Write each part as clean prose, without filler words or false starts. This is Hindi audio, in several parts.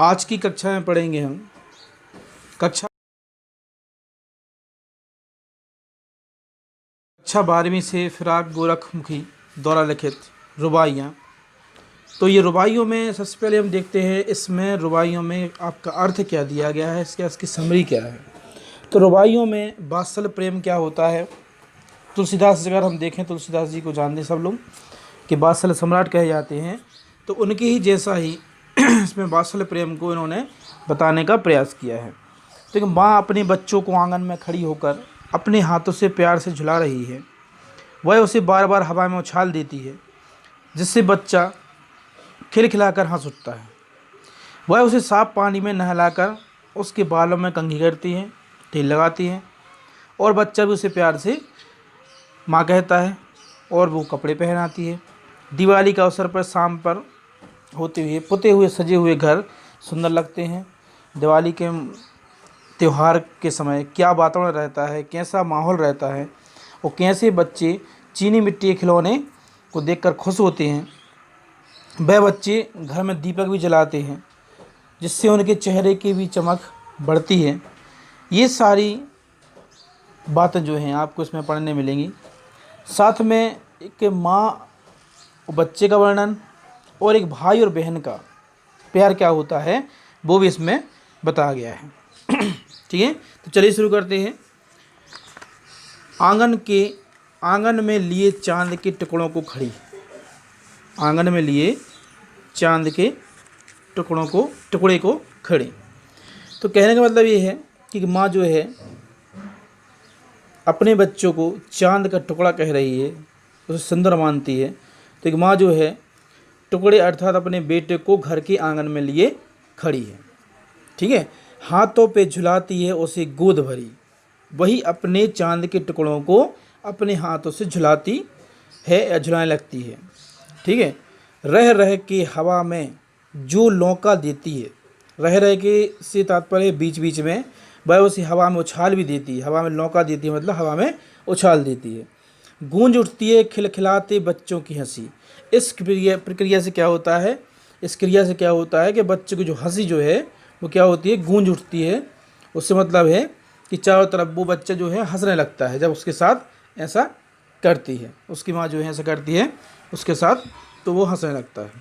आज की कक्षा में पढ़ेंगे हम कक्षा 12वीं से फिराक गोरखमुखी द्वारा लिखित रुबाइयाँ। तो ये रुबाइयों में सबसे पहले हम देखते हैं इसमें रुबाइयों में आपका अर्थ क्या दिया गया है, इसकी समरी क्या है। तो रुबाइयों में वात्सल प्रेम क्या होता है। तुलसीदास अगर हम देखें, तुलसीदास जी को जानते सब लोग कि वात्सल सम्राट कहे जाते हैं, तो उनके ही जैसा ही इसमें वात्सल प्रेम को इन्होंने बताने का प्रयास किया है। तो माँ अपने बच्चों को आंगन में खड़ी होकर अपने हाथों से प्यार से झुला रही है। वह उसे बार बार हवा में उछाल देती है, जिससे बच्चा खिलखिलाकर हंस उठता है। वह उसे साफ पानी में नहलाकर उसके बालों में कंघी करती है, तेल लगाती है, और बच्चा भी उसे प्यार से माँ कहता है और वो कपड़े पहनाती है। दिवाली का अवसर पर शाम पर होते हुए पुते हुए सजे हुए घर सुंदर लगते हैं। दिवाली के त्यौहार के समय क्या वातावरण रहता है, कैसा माहौल रहता है, और कैसे बच्चे चीनी मिट्टी के खिलौने को देखकर खुश होते हैं। वह बच्चे घर में दीपक भी जलाते हैं, जिससे उनके चेहरे की भी चमक बढ़ती है। ये सारी बातें जो हैं आपको इसमें पढ़ने मिलेंगी। साथ में एक माँ और बच्चे का वर्णन और एक भाई और बहन का प्यार क्या होता है वो भी इसमें बताया गया है। ठीक है, तो चलिए शुरू करते हैं। आंगन में लिए चांद के टुकड़ों को खड़ी। आंगन में लिए चांद के टुकड़े को खड़ी। तो कहने का मतलब ये है कि माँ जो है अपने बच्चों को चांद का टुकड़ा कह रही है, उसे सुंदर मानती है। तो एक माँ जो है टुकड़े अर्थात अपने बेटे को घर के आंगन में लिए खड़ी है। ठीक है, हाथों पे झुलाती है उसे गोद भरी। वही अपने चांद के टुकड़ों को अपने हाथों से झुलाती है या झुलाने लगती है। ठीक है, रह रह के हवा में जो लौका देती है, रह रह के से तात्पर्य बीच बीच में वह उसे हवा में उछाल भी देती है। हवा में लौका देती है मतलब हवा में उछाल देती है। गूंज उठती है खिलखिलाते बच्चों की हंसी। इस प्रक्रिया से क्या होता है, इस क्रिया से क्या होता है कि बच्चे की जो हंसी जो है वो क्या होती है, गूंज उठती है। उससे मतलब है कि चारों तरफ वो बच्चा जो है हंसने लगता है जब उसके साथ ऐसा करती है, उसकी माँ जो है ऐसा करती है उसके साथ, तो वो हंसने लगता है।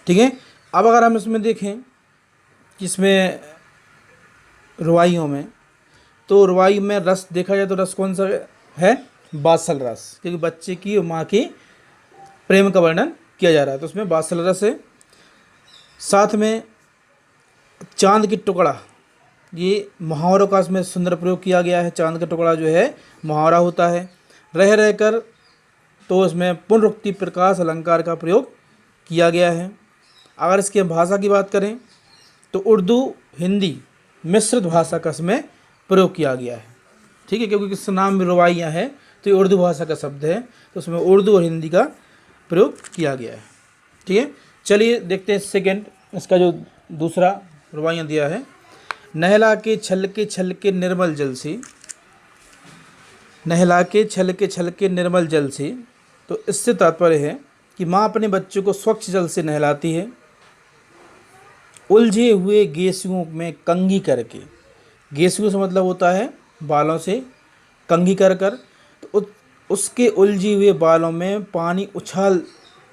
ठीक है, अब अगर हम इसमें देखें कि इसमें रुबाइयों में, तो रुबाई में रस देखा जाए तो रस कौन सा है, वात्सल रस, क्योंकि बच्चे की और माँ की प्रेम का वर्णन किया जा रहा है, तो उसमें वात्सल रस है। साथ में चांद की टुकड़ा, ये मुहावरों का इसमें सुंदर प्रयोग किया गया है। चांद का टुकड़ा जो है मुहावरा होता है। रह रहकर, तो इसमें पुनरुक्ति प्रकाश अलंकार का प्रयोग किया गया है। अगर इसकी भाषा की बात करें तो उर्दू हिंदी मिश्रित भाषा का इसमें प्रयोग किया गया है। ठीक है, क्योंकि इसका नाम भी रुबाइयाँ है तो ये उर्दू भाषा का शब्द है, तो उसमें उर्दू और हिंदी का प्रयोग किया गया है। ठीक है, चलिए देखते हैं सेकंड, इसका जो दूसरा रुबाइयाँ दिया है। नहला के छल के निर्मल जल से, नहला के छल के निर्मल जल से, तो इससे तात्पर्य है कि माँ अपने बच्चों को स्वच्छ जल से नहलाती है। उलझे हुए गेसुओं में कंघी करके, गेसुओं से मतलब होता है बालों से, कंघी कर कर, तो उसके उलझे हुए बालों में पानी उछाल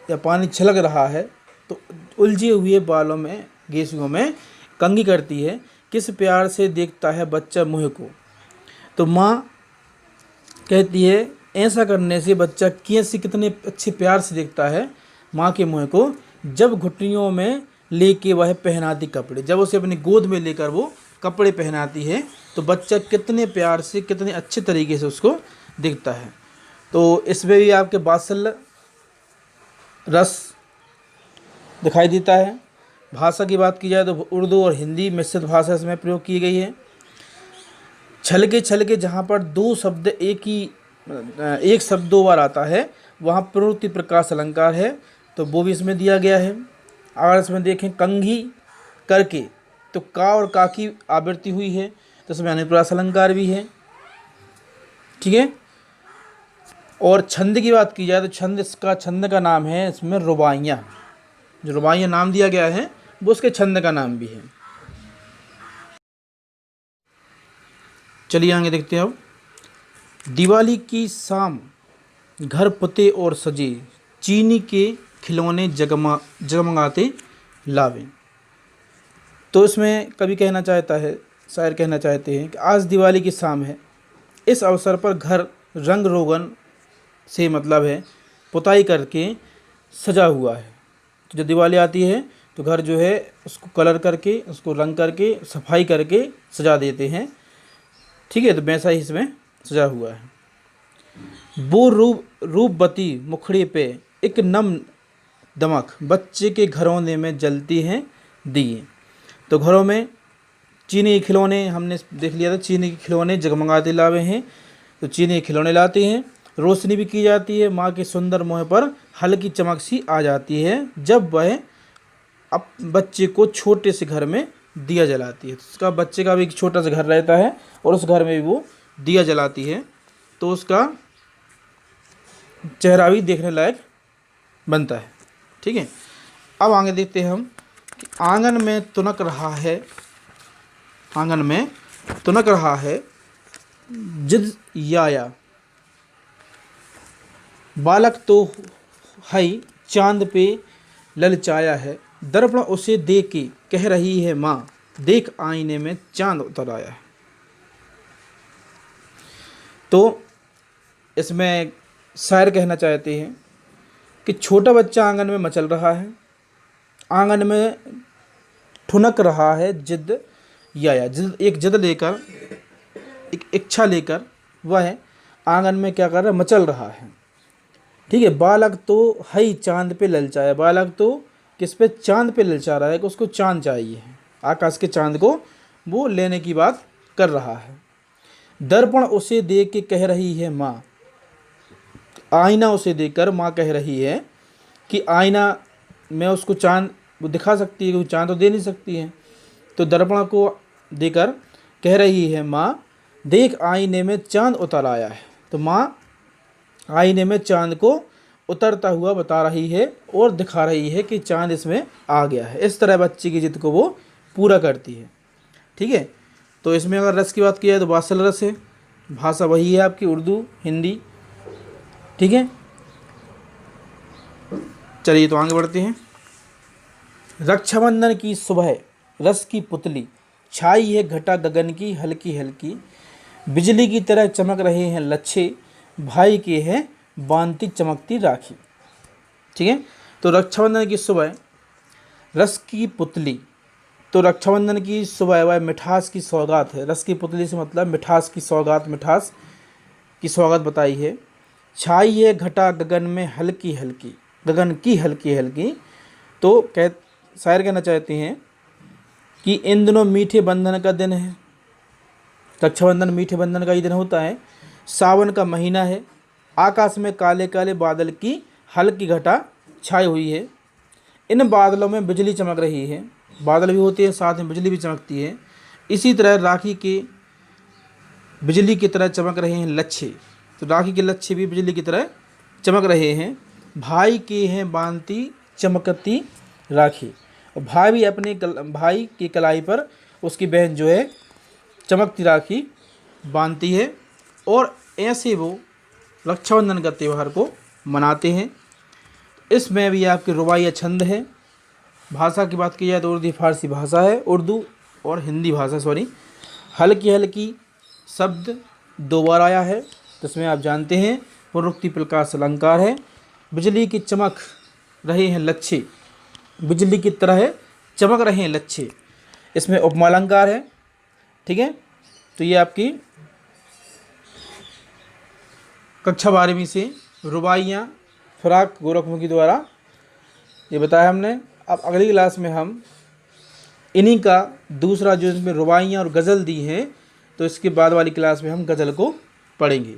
या पानी छलक रहा है, तो उलझे हुए बालों में गेसुओं में कंघी करती है। किस प्यार से देखता है बच्चा मुँह को। तो माँ कहती है ऐसा करने से बच्चा कैसे कितने अच्छे प्यार से देखता है माँ के मुँह को, जब घुटनियों में लेके वह पहनाती कपड़े, जब उसे अपनी गोद में लेकर वो कपड़े पहनाती है तो बच्चा कितने प्यार से कितने अच्छे तरीके से उसको देखता है। तो इसमें भी आपके वात्सल्य रस दिखाई देता है। भाषा की बात की जाए तो उर्दू और हिंदी मिश्रित भाषा इसमें प्रयोग की गई है। छल के जहाँ पर दो शब्द एक शब्द दो बार आता है वहाँ प्रवृत्ति प्रकाश अलंकार है, तो वो भी इसमें दिया गया है। अगर इसमें देखें कंघी करके, तो का और का की आवृत्ति हुई है, तो इसमें अनुप्रास अलंकार भी है। ठीक है, और छंद की बात की जाए तो छंद का नाम है इसमें रुबाइयाँ। जो रुबाइयाँ नाम दिया गया है वो उसके छंद का नाम भी है। चलिए आगे देखते हैं अब। दिवाली की शाम घर पुते और सजे, चीनी के खिलौने जगमगाते लावे। तो इसमें कवि कहना चाहता है, शायर कहना चाहते हैं कि आज दिवाली की शाम है, इस अवसर पर घर रंग रोगन से मतलब है पुताई करके सजा हुआ है। तो जब दिवाली आती है तो घर जो है उसको कलर करके, उसको रंग करके, सफाई करके सजा देते हैं। ठीक है, तो वैसा ही इसमें सजा हुआ है। वो रूपवती मुखड़े पे एक नम दमक, बच्चे के घरौंदे में जलती हैं दिए। तो घरों में चीनी के खिलौने, हमने देख लिया था, चीनी के खिलौने जगमगाते लावे हैं। तो चीनी के खिलौने लाते हैं, रोशनी भी की जाती है, माँ के सुंदर मुँह पर हल्की चमक सी आ जाती है जब वह अब बच्चे को छोटे से घर में दिया जलाती है। तो उसका बच्चे का भी एक छोटा सा घर रहता है और उस घर में भी वो दिया जलाती है, तो उसका चेहरा भी देखने लायक बनता है। ठीक है, अब आगे देखते हैं हम कि आंगन में तुनक रहा है, आंगन में तुनक रहा है जिद याया, बालक तो है चांद पे ललचाया है, दर्पण उसे देख के कह रही है माँ, देख आईने में चांद उतर आया है। तो इसमें शायर कहना चाहते हैं कि छोटा बच्चा आंगन में मचल रहा है, आंगन में ठुनक रहा है जिद याया, एक जिद लेकर, एक इच्छा लेकर वह आंगन में क्या कर रहा है, मचल रहा है। ठीक है, बालक तो है ही चांद पे ललचाया, बालक तो किस पे, चांद पे ललचा रहा है कि उसको चांद चाहिए है, आकाश के चांद को वो लेने की बात कर रहा है। दर्पण उसे देख के कह रही है माँ, आईना उसे देखकर माँ कह रही है कि आईना में उसको चांद वो दिखा सकती है, क्योंकि चांद तो दे नहीं सकती है। तो दर्पण को देकर कह रही है माँ, देख आईने में चांद उतर आया है। तो माँ आईने में चांद को उतरता हुआ बता रही है और दिखा रही है कि चांद इसमें आ गया है। इस तरह बच्चे की जिद को वो पूरा करती है। ठीक है, तो इसमें अगर रस की बात की जाए तो वात्सल रस है, भाषा वही है आपकी उर्दू हिंदी। ठीक है, चलिए तो आगे बढ़ते हैं। रक्षाबंधन की सुबह रस की पुतली छाई है घटा गगन की हल्की हल्की, बिजली की तरह चमक रहे हैं लच्छे, भाई के हैं बांधती चमकती राखी। ठीक है, तो रक्षाबंधन की सुबह रस की पुतली, तो रक्षाबंधन की सुबह वह मिठास की सौगात है। रस की पुतली से मतलब मिठास की सौगात, मिठास की सौगात बताई है। छाई है घटा गगन में हल्की हल्की, गगन की हल्की हल्की। तो शायर कहना चाहते हैं कि इन दिनों मीठे बंधन का दिन है। रक्षाबंधन मीठे बंधन का ही दिन होता है। सावन का महीना है, आकाश में काले काले बादल की हल्की घटा छाई हुई है। इन बादलों में बिजली चमक रही है, बादल भी होते हैं साथ में बिजली भी चमकती है। इसी तरह राखी के बिजली की तरह चमक रहे हैं लच्छे, तो राखी के लच्छे भी बिजली की तरह चमक रहे हैं। भाई के हैं बांधती चमकती राखी, और भाई भी अपने भाई की कलाई पर उसकी बहन जो है चमकती राखी बांधती है, और ऐसे वो रक्षाबंधन का त्यौहार को मनाते हैं। इसमें भी आपके रुबाइया छंद है। भाषा की बात की जाए तो उर्दू फारसी भाषा है, उर्दू और हिंदी भाषा सॉरी। हल्की हल्की शब्द दो बार आया है, जिसमें आप जानते हैं पूर्वोक्ति प्रकाश अलंकार है। बिजली की चमक रहे हैं लच्छे, बिजली की तरह चमक रहे हैं लच्छे, इसमें उपमा अलंकार है। ठीक है, तो ये आपकी कक्षा 12वीं से रुबाइयाँ फ़राक गोरखमुखी द्वारा ये बताया हमने। अब अगली क्लास में हम इन्हीं का दूसरा जो इसमें रुबाइयाँ और गज़ल दी हैं, तो इसके बाद वाली क्लास में हम गज़ल को पढ़ेंगे।